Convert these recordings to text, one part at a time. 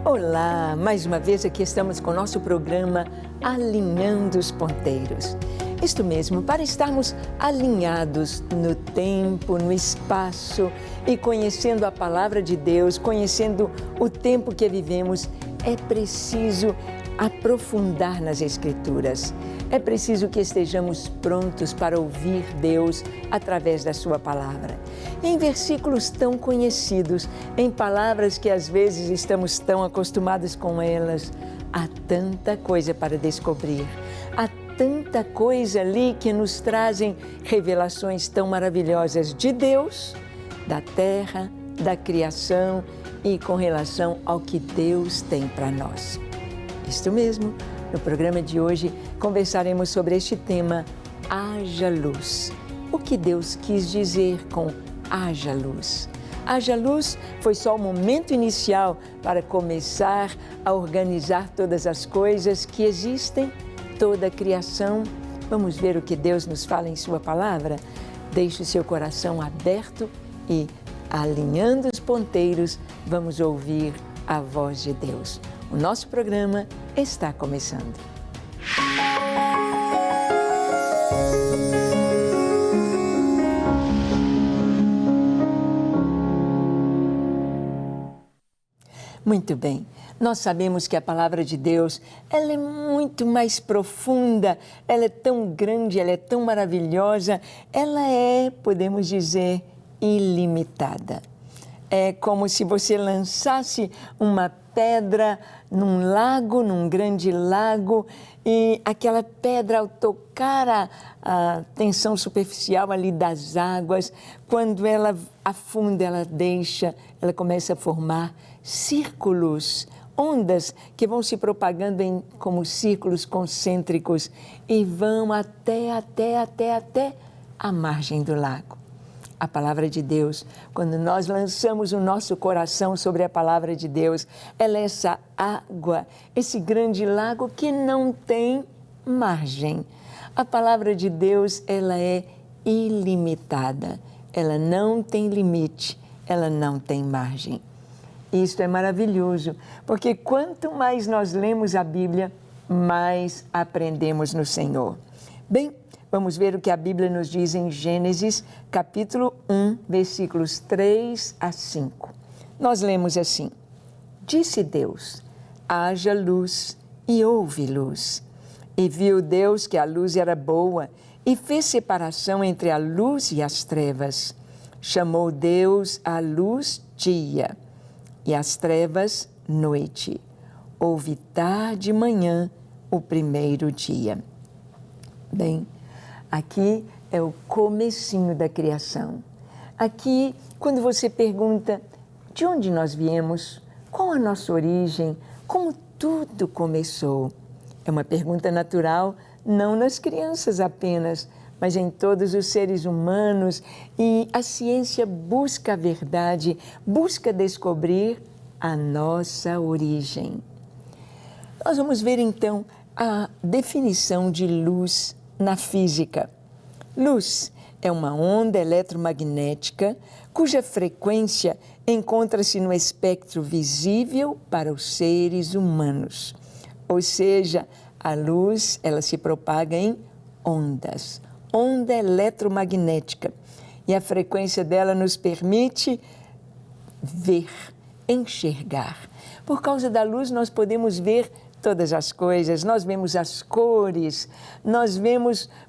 Olá, mais uma vez aqui estamos com o nosso programa Alinhando os Ponteiros. Isto mesmo, para estarmos alinhados no tempo, no espaço e conhecendo a Palavra de Deus, conhecendo o tempo que vivemos, é preciso aprofundar nas Escrituras. É preciso que estejamos prontos para ouvir Deus através da Sua Palavra. Em versículos tão conhecidos, em palavras que às vezes estamos tão acostumados com elas, há tanta coisa para descobrir. Há tanta coisa ali que nos trazem revelações tão maravilhosas de Deus, da terra, da criação e com relação ao que Deus tem para nós. Isto mesmo, no programa de hoje conversaremos sobre este tema, Haja Luz. O que Deus quis dizer com haja luz? Haja luz foi só o momento inicial para começar a organizar todas as coisas que existem, toda a criação. Vamos ver o que Deus nos fala em Sua Palavra? Deixe o seu coração aberto e, alinhando os ponteiros, vamos ouvir a voz de Deus. O nosso programa está começando. Muito bem, nós sabemos que a Palavra de Deus, ela é muito mais profunda, ela é tão grande, ela é tão maravilhosa, ela é, podemos dizer, ilimitada. É como se você lançasse uma pedra num lago, num grande lago, e aquela pedra, ao tocar a tensão superficial ali das águas, quando ela afunda, ela começa a formar círculos, ondas que vão se propagando como círculos concêntricos e vão até a margem do lago. A Palavra de Deus, quando nós lançamos o nosso coração sobre a Palavra de Deus, ela é essa água, esse grande lago que não tem margem. A Palavra de Deus, ela é ilimitada, ela não tem limite, ela não tem margem. Isto é maravilhoso, porque quanto mais nós lemos a Bíblia, mais aprendemos no Senhor. Bem, vamos ver o que a Bíblia nos diz em Gênesis, capítulo 1, versículos 3 a 5. Nós lemos assim: Disse Deus, haja luz e houve luz. E viu Deus que a luz era boa e fez separação entre a luz e as trevas. Chamou Deus a luz dia e as trevas noite. Houve tarde e manhã o primeiro dia. Bem, aqui é o comecinho da criação. Aqui, quando você pergunta de onde nós viemos, qual a nossa origem, como tudo começou, é uma pergunta natural, não nas crianças apenas, mas em todos os seres humanos, e a ciência busca a verdade, busca descobrir a nossa origem. Nós vamos ver então a definição de luz na física. Luz é uma onda eletromagnética cuja frequência encontra-se no espectro visível para os seres humanos. Ou seja, a luz, ela se propaga em ondas, onda eletromagnética. E a frequência dela nos permite ver, enxergar. Por causa da luz, nós podemos ver todas as coisas, nós vemos as cores,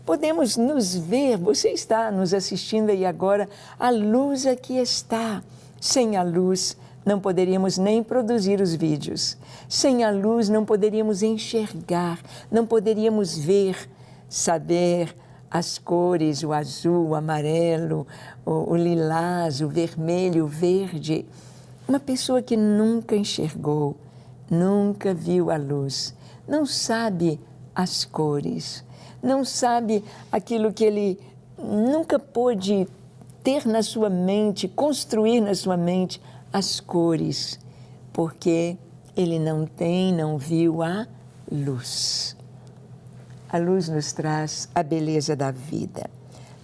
podemos nos ver. Você está nos assistindo aí agora, a luz aqui está. Sem a luz, não poderíamos nem produzir os vídeos. Sem a luz, não poderíamos enxergar, não poderíamos ver, saber as cores, o azul, o amarelo, o lilás, o vermelho, o verde. Uma pessoa que nunca enxergou, nunca viu a luz, não sabe as cores, não sabe aquilo que ele nunca pôde ter na sua mente, construir na sua mente as cores, porque ele não viu a luz. A luz nos traz a beleza da vida.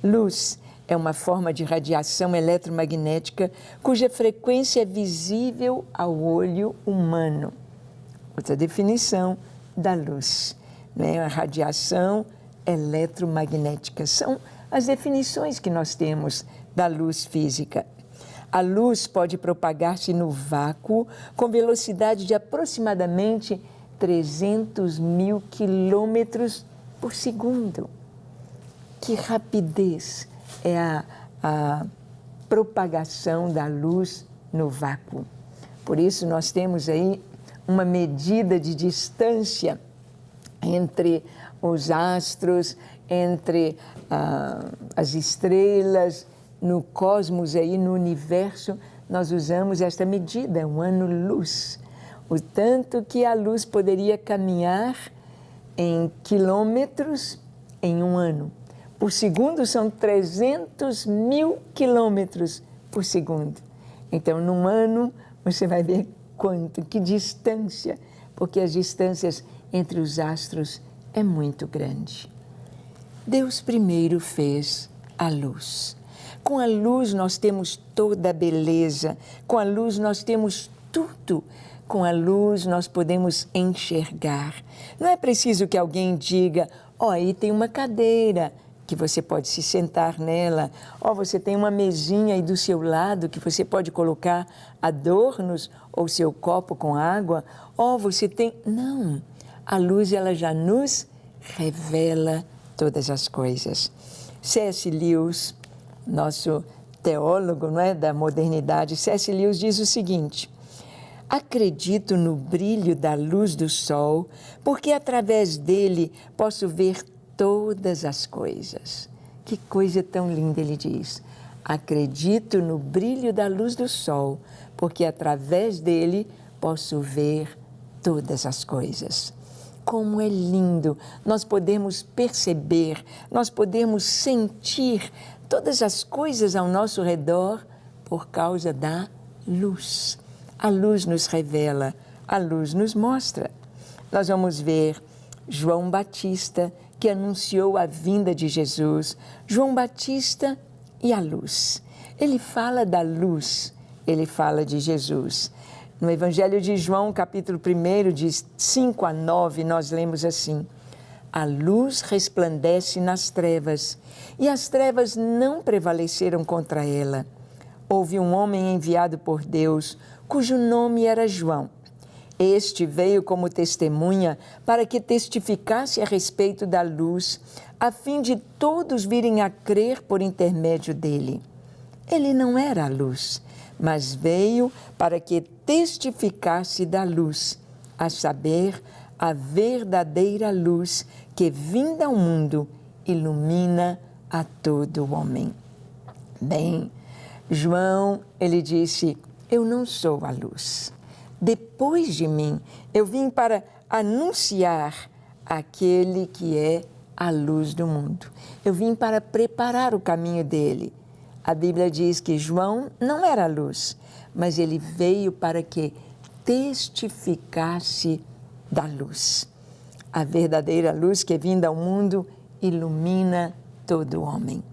Luz é uma forma de radiação eletromagnética cuja frequência é visível ao olho humano. Outra definição da luz, né? A radiação eletromagnética. São as definições que nós temos da luz física. A luz pode propagar-se no vácuo com velocidade de aproximadamente 300 mil quilômetros por segundo. Que rapidez é a propagação da luz no vácuo. Por isso, nós temos aí uma medida de distância entre os astros, entre as estrelas, no cosmos, aí, no universo, nós usamos esta medida, um ano-luz. O tanto que a luz poderia caminhar em quilômetros em um ano. Por segundo são 300 mil quilômetros por segundo. Então, num ano, você vai ver quanto, que distância, porque as distâncias entre os astros é muito grande. Deus primeiro fez a luz. Com a luz nós temos toda a beleza, com a luz nós temos tudo. Com a luz nós podemos enxergar. Não é preciso que alguém diga, aí tem uma cadeira, que você pode se sentar nela. Você tem uma mesinha aí do seu lado que você pode colocar adornos ou seu copo com água. Você tem... Não, a luz ela já nos revela todas as coisas. C.S. Lewis, nosso teólogo, não é, da modernidade, C.S. Lewis diz o seguinte: acredito no brilho da luz do sol, porque através dele posso ver todas as coisas. Que coisa tão linda, ele diz. Acredito no brilho da luz do sol, porque através dele posso ver todas as coisas. Como é lindo nós podemos perceber, nós podemos sentir todas as coisas ao nosso redor por causa da luz. A luz nos revela, a luz nos mostra. Nós vamos ver João Batista, que anunciou a vinda de Jesus. João Batista e a luz. Ele fala da luz, ele fala de Jesus. No Evangelho de João, capítulo 1, de 5 a 9, nós lemos assim: a luz resplandece nas trevas, e as trevas não prevaleceram contra ela. Houve um homem enviado por Deus, cujo nome era João. Este veio como testemunha para que testificasse a respeito da luz, a fim de todos virem a crer por intermédio dele. Ele não era a luz, mas veio para que testificasse da luz, a saber, a verdadeira luz que, vinda ao mundo, ilumina a todo homem. Bem, João, ele disse, eu não sou a luz. Depois de mim, eu vim para anunciar aquele que é a luz do mundo. Eu vim para preparar o caminho dele. A Bíblia diz que João não era a luz, mas ele veio para que testificasse da luz. A verdadeira luz que, vinda ao mundo, ilumina todo homem.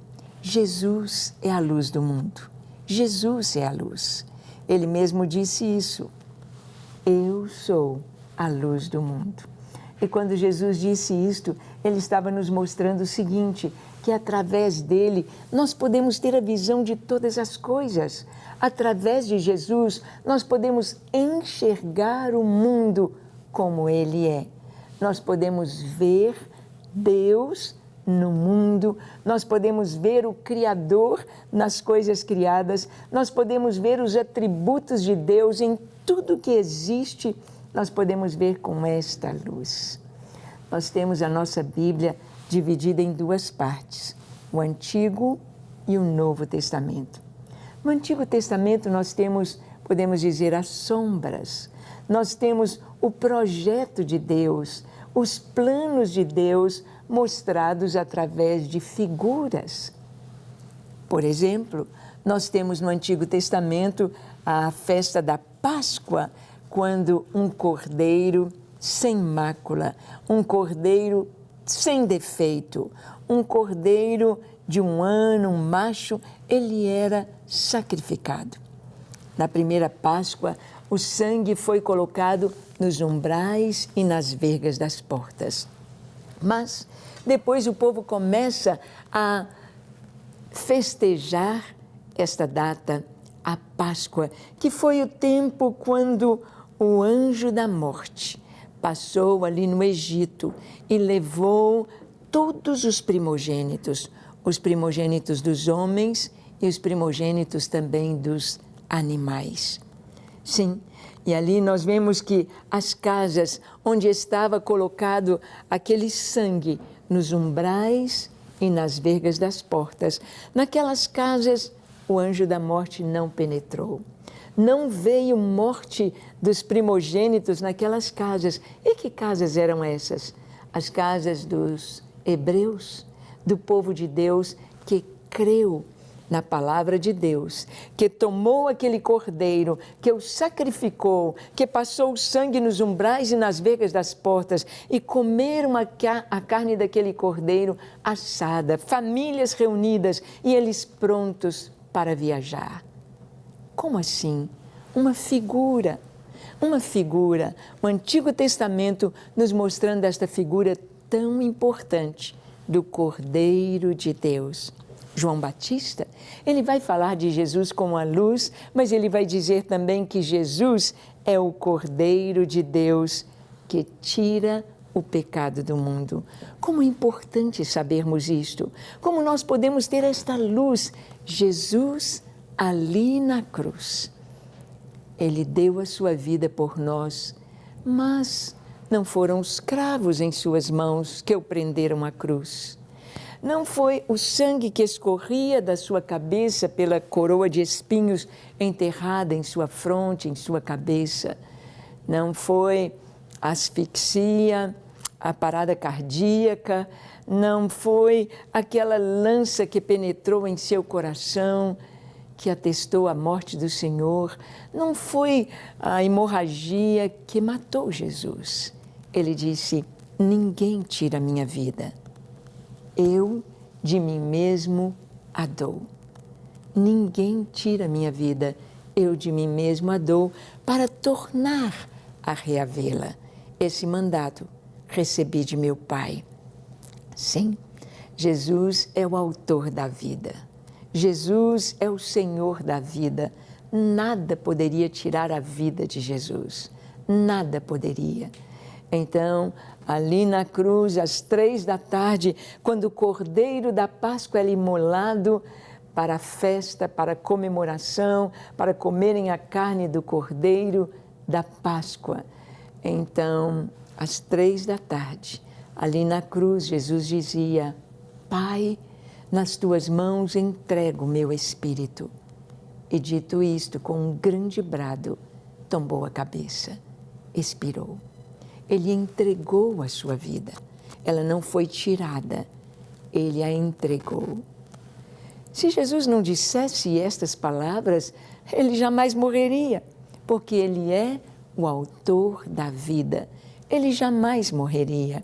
Jesus é a luz do mundo. Jesus é a luz. Ele mesmo disse isso. Eu sou a luz do mundo. E quando Jesus disse isto, ele estava nos mostrando o seguinte, que através dele nós podemos ter a visão de todas as coisas. Através de Jesus, nós podemos enxergar o mundo como ele é. Nós podemos ver Deus no mundo, nós podemos ver o Criador nas coisas criadas, nós podemos ver os atributos de Deus em tudo que existe, nós podemos ver com esta luz. Nós temos a nossa Bíblia dividida em duas partes, o Antigo e o Novo Testamento. No Antigo Testamento nós temos, podemos dizer, as sombras, nós temos o projeto de Deus, os planos de Deus mostrados através de figuras. Por exemplo, nós temos no Antigo Testamento a festa da Páscoa, quando um cordeiro sem mácula, um cordeiro sem defeito, um cordeiro de um ano, um macho, ele era sacrificado. Na primeira Páscoa, o sangue foi colocado nos umbrais e nas vergas das portas. Mas depois o povo começa a festejar esta data, a Páscoa, que foi o tempo quando o anjo da morte passou ali no Egito e levou todos os primogênitos dos homens e os primogênitos também dos animais. Sim, e ali nós vemos que as casas onde estava colocado aquele sangue, nos umbrais e nas vergas das portas, naquelas casas o anjo da morte não penetrou. Não veio morte dos primogênitos naquelas casas. E que casas eram essas? As casas dos hebreus, do povo de Deus que creu na palavra de Deus, que tomou aquele cordeiro, que o sacrificou, que passou o sangue nos umbrais e nas vergas das portas e comeram a carne daquele cordeiro assada, famílias reunidas e eles prontos para viajar. Como assim? Uma figura, o Antigo Testamento nos mostrando esta figura tão importante do Cordeiro de Deus. João Batista, ele vai falar de Jesus como a luz, mas ele vai dizer também que Jesus é o Cordeiro de Deus que tira o pecado do mundo. Como é importante sabermos isto, como nós podemos ter esta luz. Jesus ali na cruz, ele deu a sua vida por nós, mas não foram os cravos em suas mãos que o prenderam à cruz. Não foi o sangue que escorria da sua cabeça pela coroa de espinhos enterrada em sua fronte, em sua cabeça. Não foi a asfixia, a parada cardíaca, não foi aquela lança que penetrou em seu coração, que atestou a morte do Senhor, não foi a hemorragia que matou Jesus. Ele disse: ninguém tira a minha vida. Eu de mim mesmo a dou. Ninguém tira a minha vida, eu de mim mesmo a dou para tornar a reavê-la. Esse mandato recebi de meu Pai. Sim, Jesus é o autor da vida. Jesus é o Senhor da vida. Nada poderia tirar a vida de Jesus. Nada poderia. Então, ali na cruz, às 15h, quando o Cordeiro da Páscoa é imolado para a festa, para a comemoração, para comerem a carne do Cordeiro da Páscoa. Então, às 15h, ali na cruz, Jesus dizia: Pai, nas tuas mãos entrego o meu espírito. E dito isto, com um grande brado, tombou a cabeça, expirou. Ele entregou a sua vida. Ela não foi tirada, ele a entregou. Se Jesus não dissesse estas palavras, ele jamais morreria, porque ele é o autor da vida. Ele jamais morreria.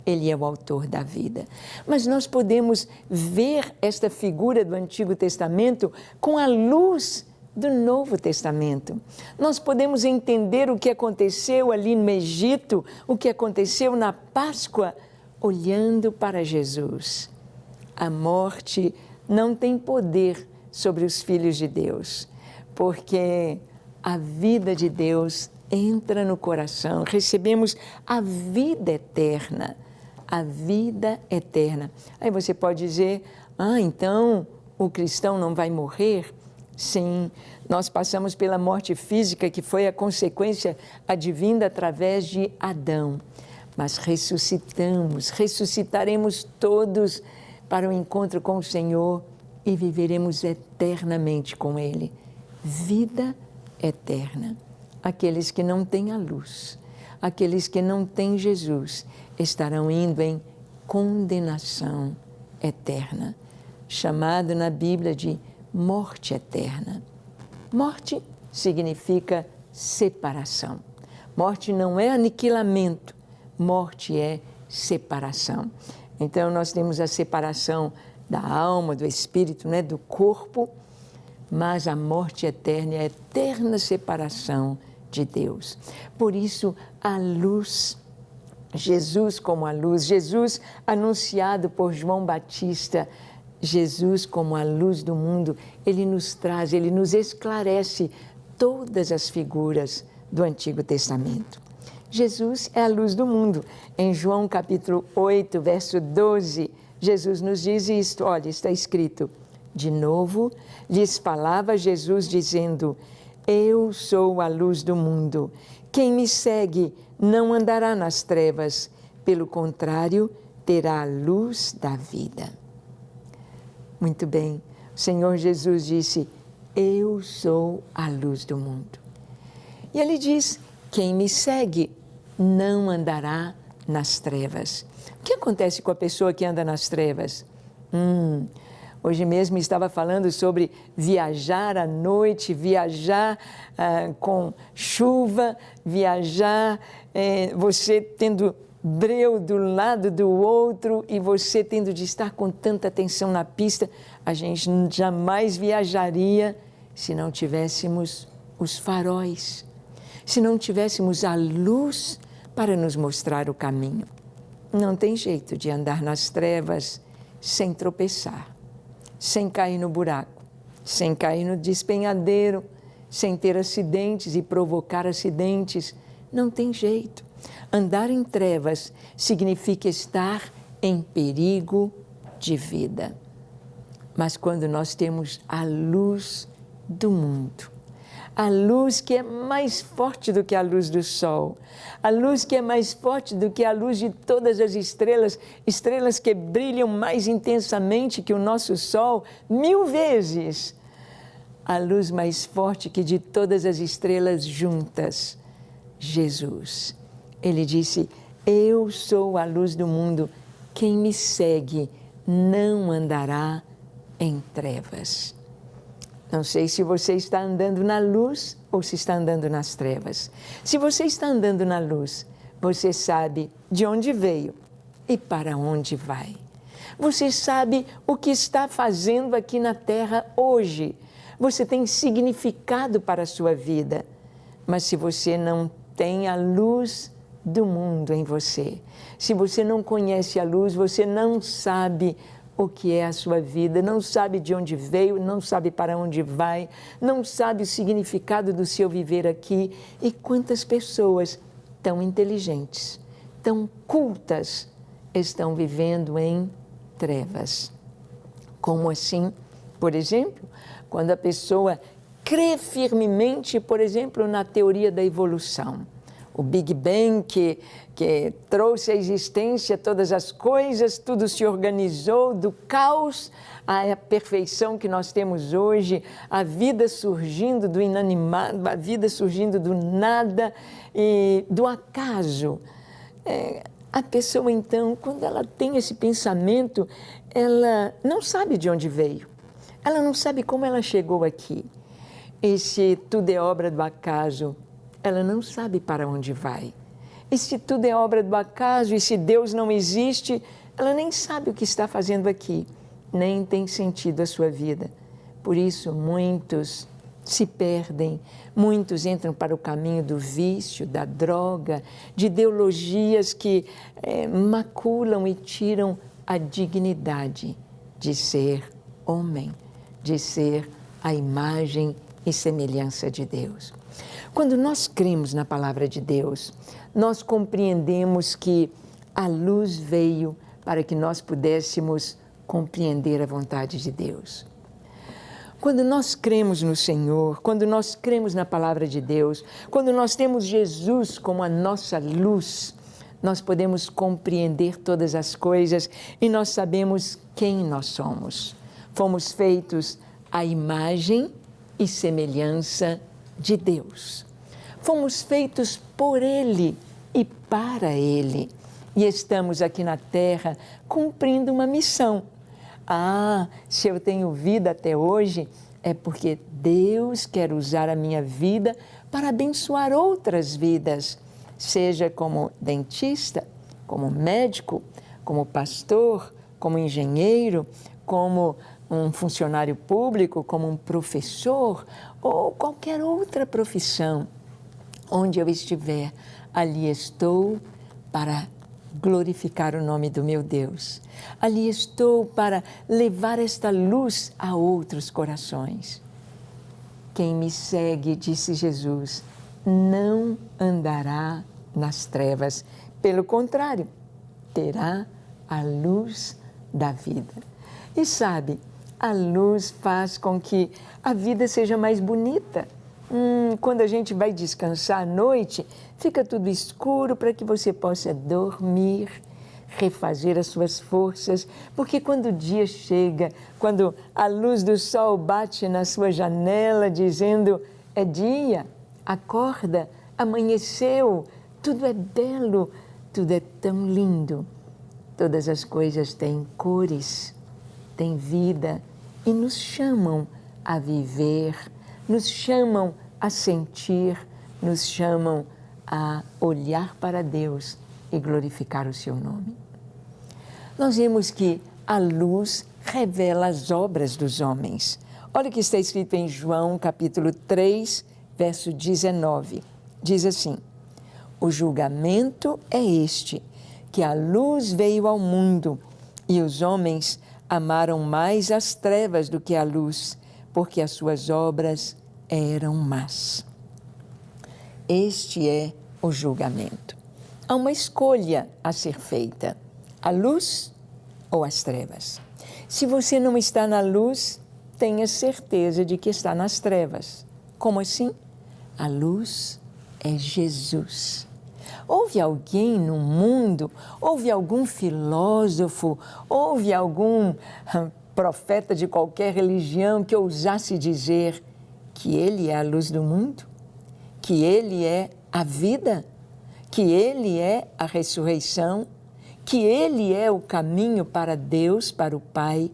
Ele é o autor da vida. Mas nós podemos ver esta figura do Antigo Testamento com a luz do Novo Testamento. Nós podemos entender o que aconteceu ali no Egito, o que aconteceu na Páscoa, olhando para Jesus. A morte não tem poder sobre os filhos de Deus, porque a vida de Deus entra no coração, recebemos a vida eterna. A vida eterna. Aí você pode dizer: então o cristão não vai morrer? Sim, nós passamos pela morte física, que foi a consequência advinda através de Adão. Mas ressuscitaremos todos para o encontro com o Senhor e viveremos eternamente com Ele. Vida eterna. Aqueles que não têm a luz, aqueles que não têm Jesus, estarão indo em condenação eterna, chamado na Bíblia de morte eterna. Morte significa separação. Morte não é aniquilamento, morte é separação. Então nós temos a separação da alma, do espírito, né, do corpo, mas a morte eterna é a eterna separação de Deus. Por isso, a luz, Jesus como a luz, Jesus anunciado por João Batista, Jesus como a luz do mundo, ele nos traz, ele nos esclarece todas as figuras do Antigo Testamento. Jesus é a luz do mundo. Em João capítulo 8, verso 12, Jesus nos diz isto, olha, está escrito: de novo lhes falava Jesus dizendo: eu sou a luz do mundo. Quem me segue não andará nas trevas, pelo contrário, terá a luz da vida. Muito bem, o Senhor Jesus disse: eu sou a luz do mundo. E ele diz: quem me segue não andará nas trevas. O que acontece com a pessoa que anda nas trevas? Hoje mesmo estava falando sobre viajar à noite, viajar com chuva, viajar, você tendo breu do lado do outro e você tendo de estar com tanta atenção na pista. A gente jamais viajaria se não tivéssemos os faróis, se não tivéssemos a luz para nos mostrar o caminho. Não tem jeito de andar nas trevas sem tropeçar, sem cair no buraco, sem cair no despenhadeiro, sem ter acidentes e provocar acidentes. Não tem jeito. Andar em trevas significa estar em perigo de vida. Mas quando nós temos a luz do mundo, a luz que é mais forte do que a luz do sol, a luz que é mais forte do que a luz de todas as estrelas, estrelas que brilham mais intensamente que o nosso sol, 1000 vezes, a luz mais forte que de todas as estrelas juntas, Jesus. Ele disse: eu sou a luz do mundo, quem me segue não andará em trevas. Não sei se você está andando na luz ou se está andando nas trevas. Se você está andando na luz, você sabe de onde veio e para onde vai. Você sabe o que está fazendo aqui na terra hoje. Você tem significado para a sua vida. Mas se você não tem a luz do mundo em você, se você não conhece a luz, você não sabe o que é a sua vida, não sabe de onde veio, não sabe para onde vai, não sabe o significado do seu viver aqui. E quantas pessoas tão inteligentes, tão cultas, estão vivendo em trevas. Como assim? Por exemplo, quando a pessoa crê firmemente, por exemplo, na teoria da evolução. O Big Bang que trouxe à existência todas as coisas, tudo se organizou do caos à perfeição que nós temos hoje, a vida surgindo do inanimado, a vida surgindo do nada e do acaso. A pessoa, então, quando ela tem esse pensamento, ela não sabe de onde veio, ela não sabe como ela chegou aqui. E se tudo é obra do acaso, ela não sabe para onde vai. E se tudo é obra do acaso, e se Deus não existe, ela nem sabe o que está fazendo aqui, nem tem sentido a sua vida. Por isso, muitos se perdem, muitos entram para o caminho do vício, da droga, de ideologias que maculam e tiram a dignidade de ser homem, de ser a imagem e semelhança de Deus. Quando nós cremos na palavra de Deus, nós compreendemos que a luz veio para que nós pudéssemos compreender a vontade de Deus. Quando nós cremos no Senhor, quando nós cremos na palavra de Deus, quando nós temos Jesus como a nossa luz, nós podemos compreender todas as coisas e nós sabemos quem nós somos. Fomos feitos à imagem e semelhança de Deus. Fomos feitos por Ele e para Ele. E estamos aqui na Terra cumprindo uma missão. Se eu tenho vida até hoje, é porque Deus quer usar a minha vida para abençoar outras vidas, seja como dentista, como médico, como pastor, como engenheiro, como um funcionário público, como um professor ou qualquer outra profissão. Onde eu estiver, ali estou para glorificar o nome do meu Deus. Ali estou para levar esta luz a outros corações. Quem me segue, disse Jesus, não andará nas trevas. Pelo contrário, terá a luz da vida. E sabe, a luz faz com que a vida seja mais bonita. Quando a gente vai descansar à noite, fica tudo escuro para que você possa dormir, refazer as suas forças, porque quando o dia chega, quando a luz do sol bate na sua janela dizendo é dia, acorda, amanheceu, tudo é belo, tudo é tão lindo. Todas as coisas têm cores, têm vida e nos chamam a viver, nos chamam a sentir, nos chamam a olhar para Deus e glorificar o seu nome. Nós vemos que a luz revela as obras dos homens. Olha o que está escrito em João, capítulo 3, verso 19. Diz assim, o julgamento é este, que a luz veio ao mundo e os homens amaram mais as trevas do que a luz, porque as suas obras eram más. Este é o julgamento. Há uma escolha a ser feita, a luz ou as trevas. Se você não está na luz, tenha certeza de que está nas trevas. Como assim? A luz é Jesus. Houve alguém no mundo, houve algum filósofo, houve algum profeta de qualquer religião que ousasse dizer que ele é a luz do mundo? Que ele é a vida? Que ele é a ressurreição? Que ele é o caminho para Deus, para o Pai?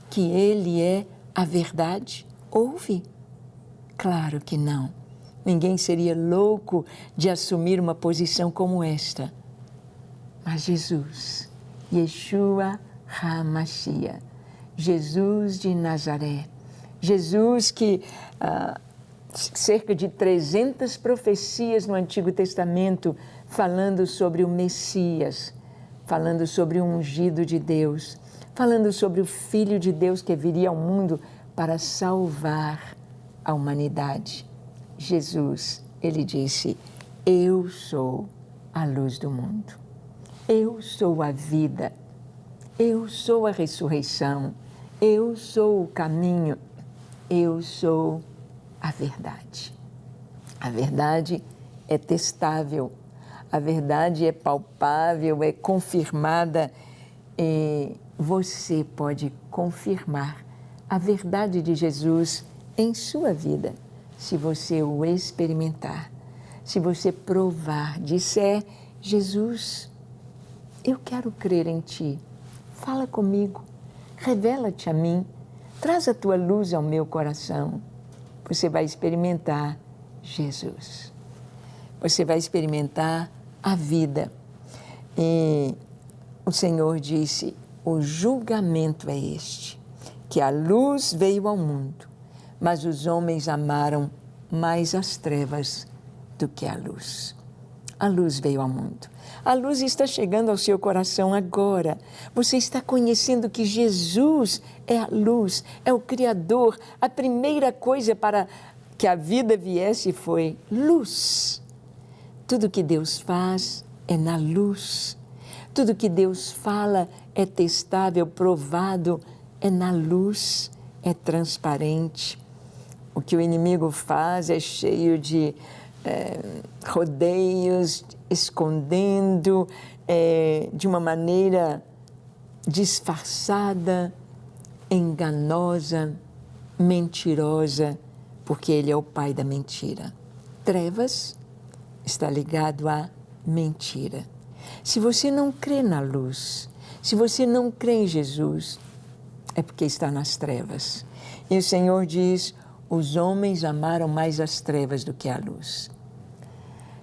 Que ele é a verdade? Houve? Claro que não. Ninguém seria louco de assumir uma posição como esta. Mas Jesus, Yeshua HaMashiach, Jesus de Nazaré, Jesus que cerca de 300 profecias no Antigo Testamento falando sobre o Messias, falando sobre o ungido de Deus, falando sobre o Filho de Deus que viria ao mundo para salvar a humanidade. Jesus, ele disse, eu sou a luz do mundo, eu sou a vida, eu sou a ressurreição, eu sou o caminho, eu sou a verdade. A verdade é testável, a verdade é palpável, é confirmada e você pode confirmar a verdade de Jesus em sua vida. Se você o experimentar, se você provar, disser, Jesus, eu quero crer em Ti, fala comigo, revela-te a mim, traz a Tua luz ao meu coração, você vai experimentar Jesus. Você vai experimentar a vida. E o Senhor disse, o julgamento é este, que a luz veio ao mundo, mas os homens amaram mais as trevas do que a luz. A luz veio ao mundo. A luz está chegando ao seu coração agora. Você está conhecendo que Jesus é a luz, é o Criador. A primeira coisa para que a vida viesse foi luz. Tudo que Deus faz é na luz. Tudo que Deus fala é testável, provado, é na luz, é transparente. O que o inimigo faz é cheio de rodeios, escondendo de uma maneira disfarçada, enganosa, mentirosa, porque ele é o pai da mentira. Trevas está ligado à mentira. Se você não crê na luz, se você não crê em Jesus, é porque está nas trevas. E o Senhor diz, os homens amaram mais as trevas do que a luz.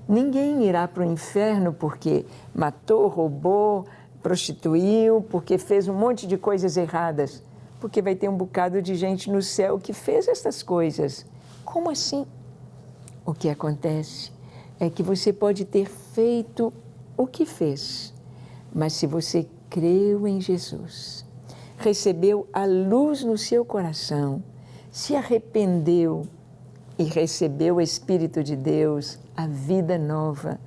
Ninguém irá para o inferno porque matou, roubou, prostituiu, porque fez um monte de coisas erradas. porque vai ter um bocado de gente no céu que fez essas coisas. Como assim? O que acontece é que você pode ter feito o que fez, mas se você creu em Jesus, recebeu a luz no seu coração, se arrependeu e recebeu o Espírito de Deus, a vida nova,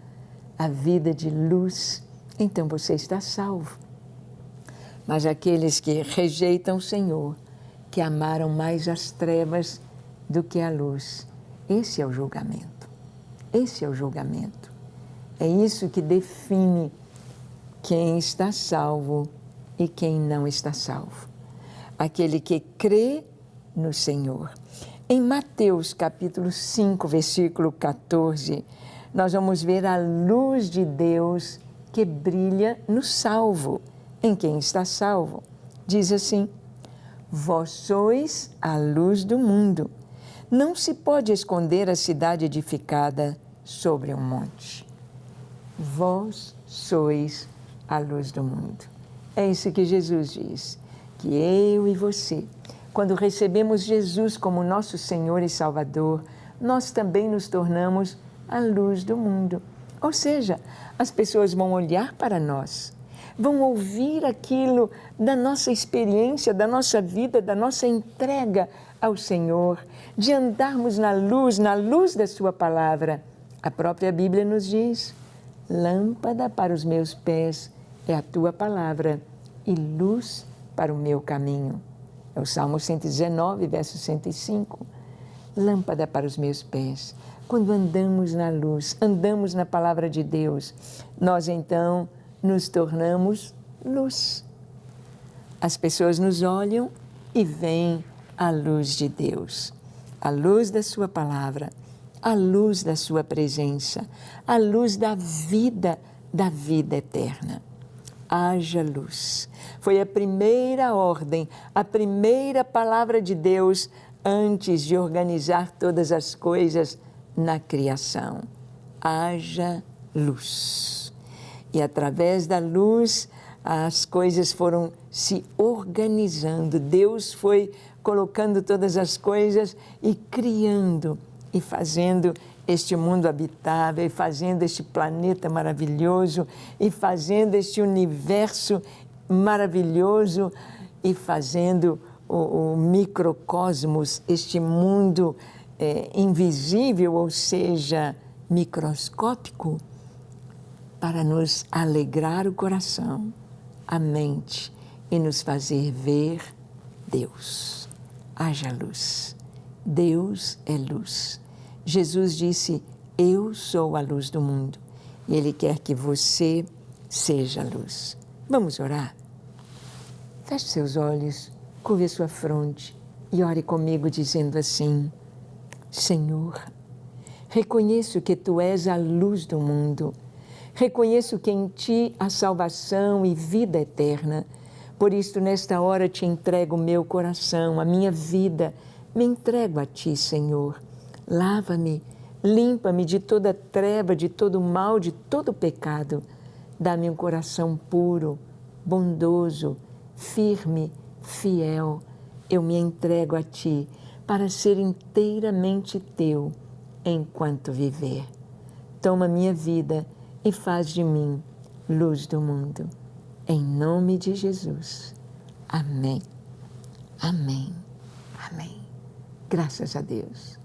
a vida de luz, então você está salvo. Mas aqueles que rejeitam o Senhor, que amaram mais as trevas do que a luz, esse é o julgamento. Esse é o julgamento. É isso que define quem está salvo e quem não está salvo. Aquele que crê no Senhor. Em Mateus capítulo 5, versículo 14, nós vamos ver a luz de Deus que brilha no salvo. Em quem está salvo. Diz assim: vós sois a luz do mundo. Não se pode esconder a cidade edificada sobre um monte. Vós sois a luz do mundo. É isso que Jesus diz, que eu e você, quando recebemos Jesus como nosso Senhor e Salvador, nós também nos tornamos a luz do mundo. Ou seja, as pessoas vão olhar para nós, vão ouvir aquilo da nossa experiência, da nossa vida, da nossa entrega ao Senhor, de andarmos na luz da Sua palavra. A própria Bíblia nos diz: lâmpada para os meus pés é a Tua palavra e luz para o meu caminho. É o Salmo 119, verso 105. Lâmpada para os meus pés. Quando andamos na luz, andamos na palavra de Deus, nós então nos tornamos luz. As pessoas nos olham e veem a luz de Deus, a luz da Sua palavra, a luz da Sua presença, a luz da vida eterna. Haja luz. Foi a primeira ordem, a primeira palavra de Deus antes de organizar todas as coisas na criação. Haja luz. E através da luz, as coisas foram se organizando. Deus foi colocando todas as coisas e criando e fazendo este mundo habitável, e fazendo este planeta maravilhoso, e fazendo este universo maravilhoso, e fazendo o microcosmos, este mundo invisível, ou seja, microscópico, para nos alegrar o coração, a mente e nos fazer ver Deus. Haja luz. Deus é luz. Jesus disse: eu sou a luz do mundo. E Ele quer que você seja a luz. Vamos orar? Feche seus olhos, curve a sua fronte e ore comigo dizendo assim: Senhor, reconheço que Tu és a luz do mundo. Reconheço que em Ti há salvação e vida eterna. Por isso, nesta hora, Te entrego o meu coração, a minha vida. Me entrego a Ti, Senhor. Lava-me, limpa-me de toda treva, de todo mal, de todo pecado. Dá-me um coração puro, bondoso, firme, fiel. Eu me entrego a Ti para ser inteiramente Teu enquanto viver. Toma minha vida e faz de mim luz do mundo. Em nome de Jesus. Amém. Amém. Amém. Graças a Deus.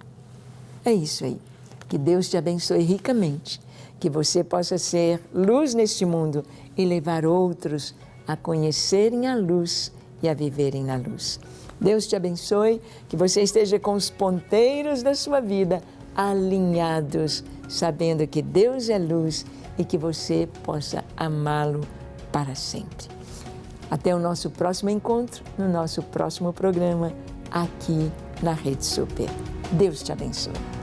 É isso aí. Que Deus te abençoe ricamente. Que você possa ser luz neste mundo e levar outros a conhecerem a luz e a viverem na luz. Deus te abençoe. Que você esteja com os ponteiros da sua vida alinhados, sabendo que Deus é luz e que você possa amá-lo para sempre. Até o nosso próximo encontro, no nosso próximo programa, aqui na Rede Super. Deus te abençoe.